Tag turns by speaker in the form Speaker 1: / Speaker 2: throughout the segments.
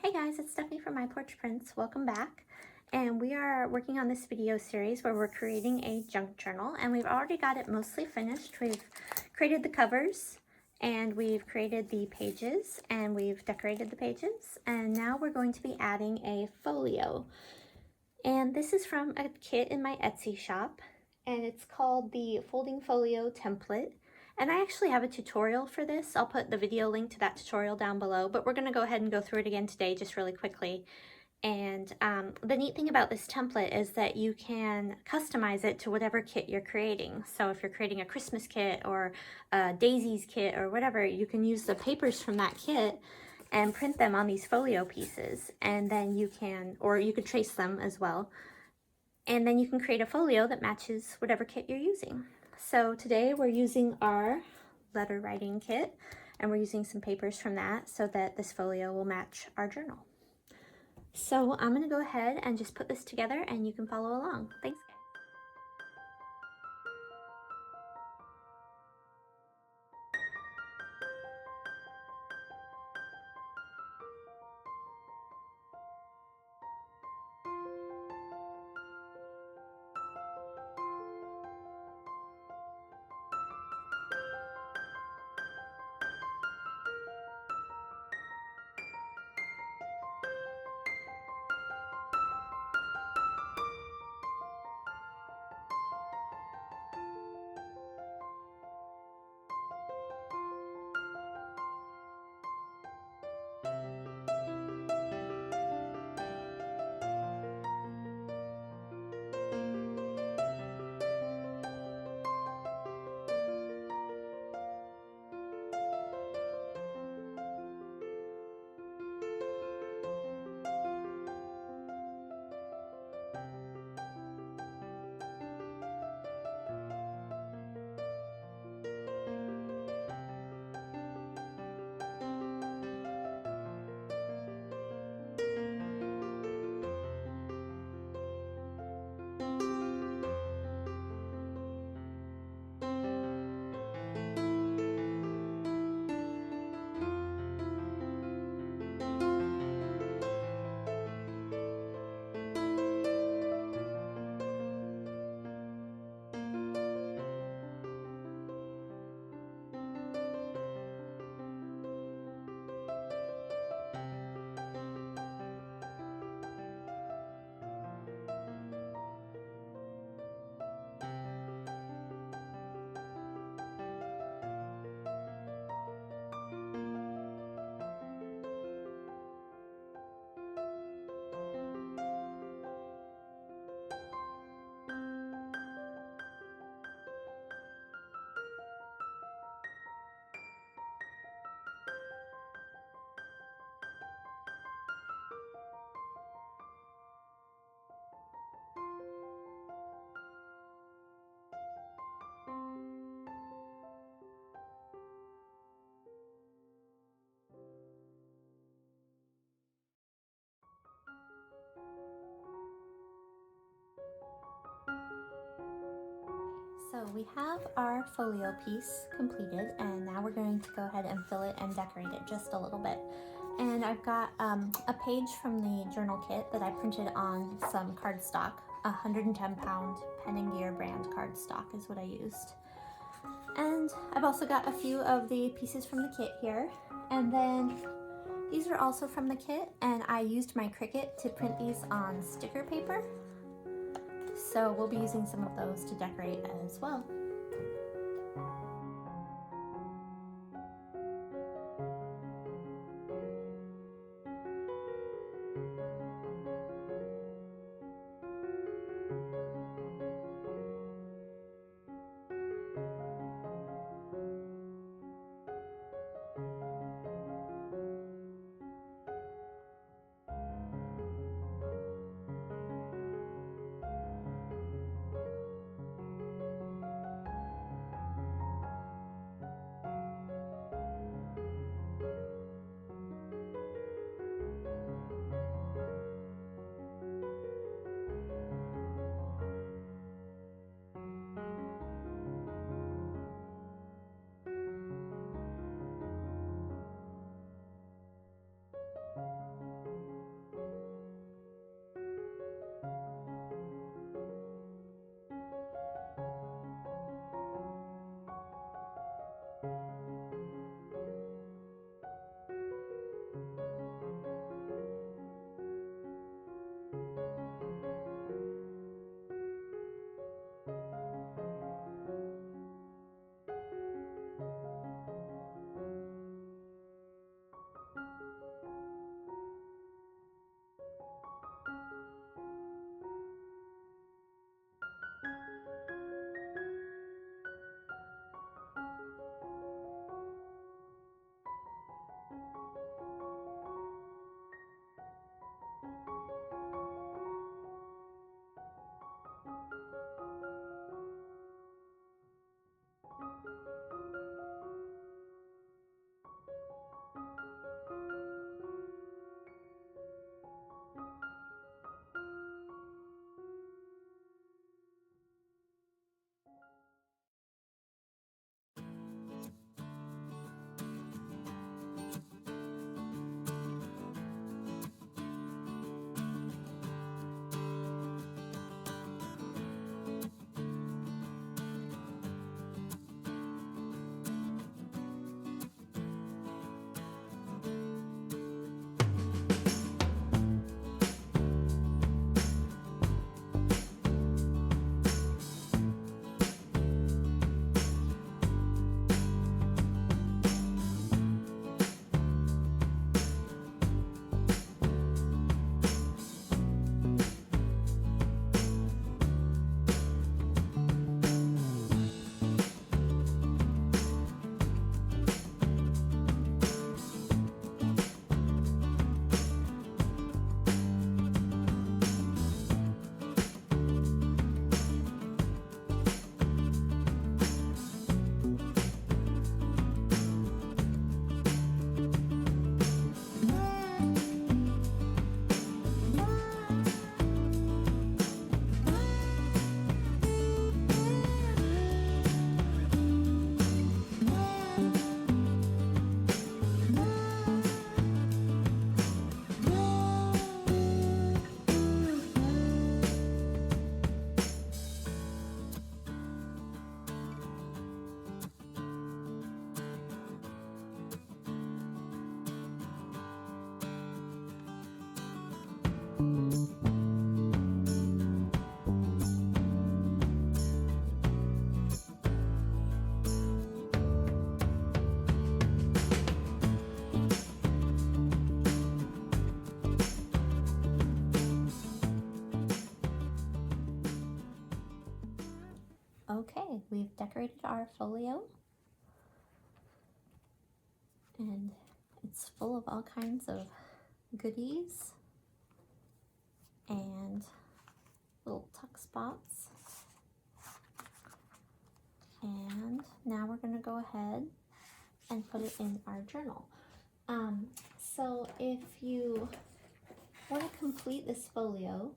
Speaker 1: Hey guys, it's Stephanie from My Porch Prints. Welcome back. And we are working on this video series where we're creating a junk journal, and we've already got it mostly finished. We've created the covers and we've created the pages and we've decorated the pages, and now we're going to be adding a folio. And this is from a kit in my Etsy shop, and it's called the Folding Folio Template. And I actually have a tutorial for this. I'll put the video link to that tutorial down below, but we're going to go ahead and go through it again today just really quickly. And the neat thing about this template is that you can customize it to whatever kit you're creating. So if you're creating a Christmas kit or a Daisies kit or whatever, you can use the papers from that kit and print them on these folio pieces, and then you can, or you could trace them as well, and then you can create a folio that matches whatever kit you're using. So today we're using our letter writing kit, and we're using some papers from that so that this folio will match our journal. So I'm going to go ahead and just put this together and you can follow along. Thanks, guys. So we have our folio piece completed, and now we're going to go ahead and fill it and decorate it just a little bit. And I've got a page from the journal kit that I printed on some cardstock. 110-pound Pen+Gear brand cardstock is what I used. And I've also got a few of the pieces from the kit here. And then these are also from the kit, and I used my Cricut to print these on sticker paper. So we'll be using some of those to decorate as well. Okay, we've decorated our folio, and it's full of all kinds of goodies and little tuck spots. And now we're going to go ahead and put it in our journal. So if you want to complete this folio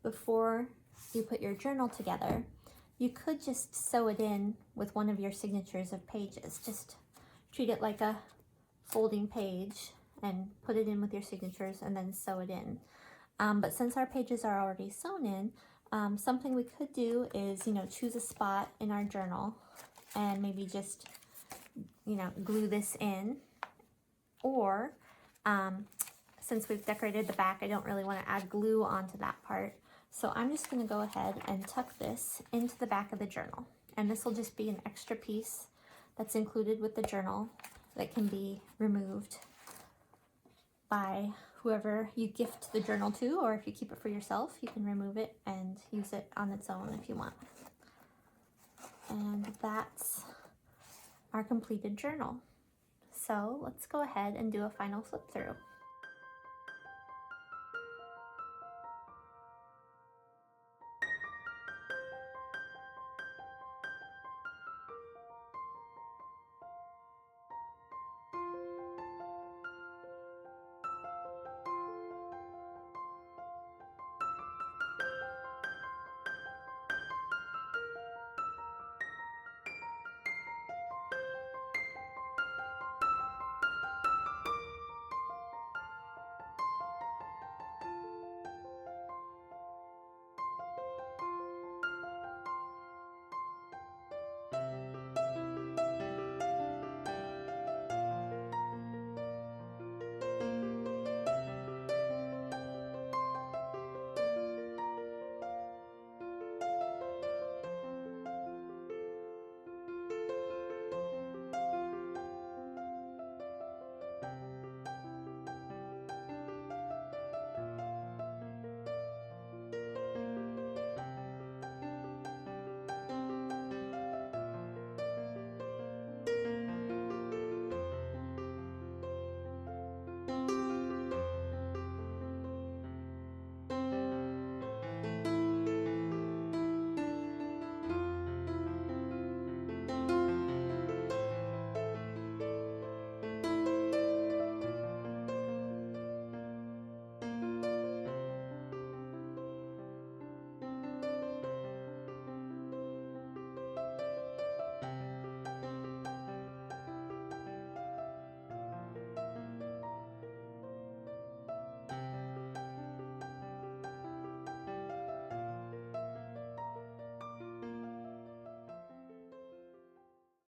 Speaker 1: before you put your journal together, you could just sew it in with one of your signatures of pages. Just treat it like a folding page and put it in with your signatures and then sew it in. But since our pages are already sewn in, something we could do is, choose a spot in our journal and maybe just, glue this in. Or, since we've decorated the back, I don't really want to add glue onto that part. So I'm just going to go ahead and tuck this into the back of the journal. And this will just be an extra piece that's included with the journal that can be removed by whoever you gift the journal to, or if you keep it for yourself, you can remove it and use it on its own if you want. And that's our completed journal. So let's go ahead and do a final flip through.